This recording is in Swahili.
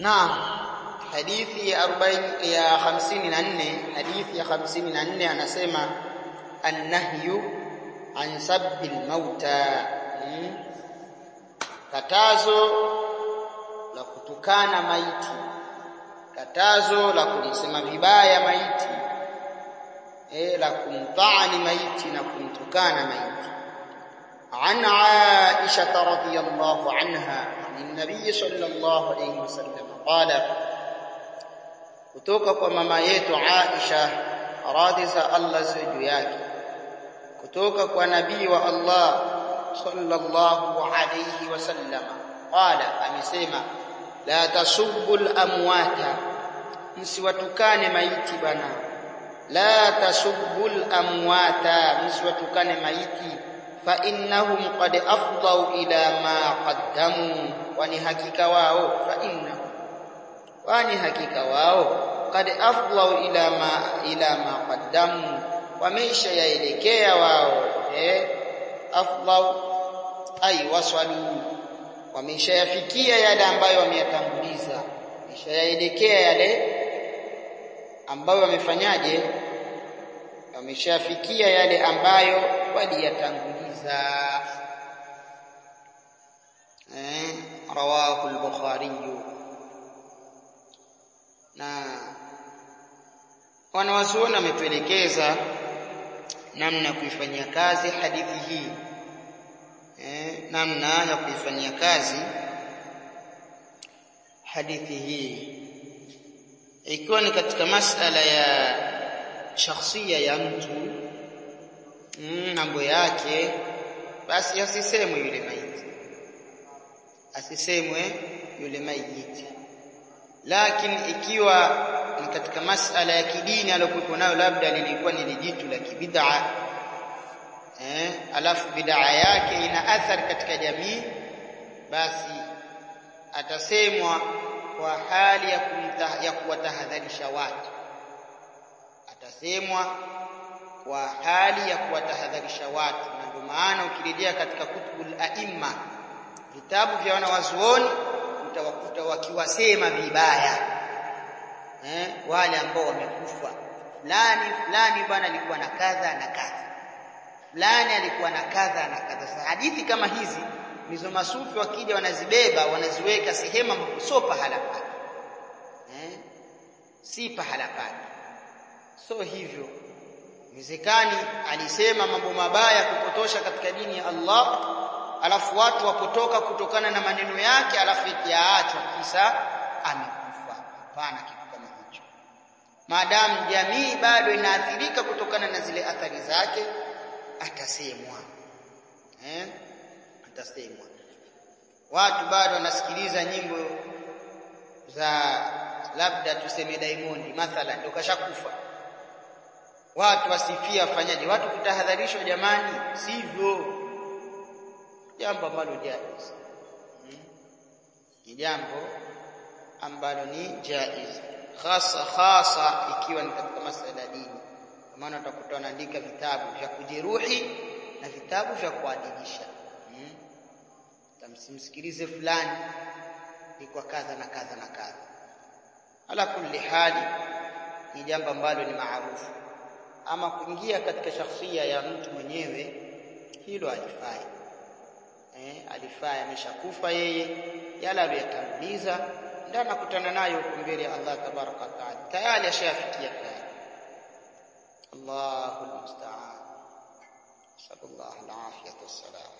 Naam, hadithi ya 54, hadithi ya 54 anasema an-nahyu an sabbil mauta, katazo la kutukana maiti, katazo la kumsema vibaya maiti, la kumtaani maiti na kumtukana maiti. عن عائشة رضي الله عنها عن النبي صلى الله عليه وسلم قال kutoka kwa mama yetu Aisha radhi za Allah juu yake, kutoka kwa nabii wa Allah sallallahu alayhi wasallam qala, amesema la tasubbul amwata, msiwatukane maiti bana, la tasubbul amwata, msiwatukane maiti, fa innahum qad afdau ila ma qaddamu, wani hakika wao, fa innahum, wani hakika wao, qad afdau ila ma qaddamu, wamesha yaelekea wao, afdau ay wasalu, wamesha yafikia yale ambayo wameyatanguliza, wamesha yaelekea yale ambayo wamefanyaje, wameshafikia yale ambayo waliyatanguliza. Rawahu al-Bukhari. Na wanawazuoni wametuelekeza namna kuifanyia kazi hadithi hii, namna ya kuifanyia kazi hadithi hii, ikiwa ni katika masala ya shakhsia ya mtu, mambo yake, basi asisemwe yule maiti, asisemwe yule maiti. Lakini ikiwa ni katika masala ya kidini aliyokuwa nayo, labda lilikuwa ni jitu la kibid'a, alafu bid'a yake ina athari katika jamii, basi atasemwa kwa hali ya kuwatahadharisha watu, atasemwa kwa hali ya kuwatahadharisha watu. Na ndio maana ukirejea katika kutubul aimma, vitabu vya wanawazuoni, utawakuta wakiwasema vibaya wale ambao wamekufa, fulani bwana alikuwa na kadha na kadha, fulani alikuwa na kadha na kadha. Sasa hadithi kama hizi nizo masufi wakija wanazibeba, wanaziweka sehemu ambapo sio pahala pake, si pahala pake. So hivyo mzekani alisema mambo mabaya kupotosha katika dini ya Allah, alafu watu wapotoka kutokana na maneno yake, alafu ikiaachwa kisa amekufa. Hapana kitu kama hicho. Maadamu jamii bado inaathirika kutokana na zile athari zake, atasemwa, atasemwa. Watu bado wanasikiliza nyimbo za labda tuseme Diamond mathalan, ndio kashakufa, watu wasifia, fanyaje? Watu kutahadharishwa, jamani, sivyo, jambo ambalo jaiz, ni jambo ambalo ni jaiz, hasa ikiwa ni katika masuala ya dini. Kwa maana utakuta wanaandika vitabu vya kujeruhi na vitabu vya kuadilisha, tamsimsikilize fulani ni kwa kadha na kadha na kadha. Ala kulli hali, ni jambo ambalo ni maarufu. Ama kuingia katika shakhsia ya mtu mwenyewe, hilo alifai, alifai, ameshakufa yeye, yala aliyotanguliza ndio anakutana nayo huko mbele ya Allah tabaraka wa taala, tayari ashafikia tayari. Allahu musta'an. Sallallahu alaihi wa sallam.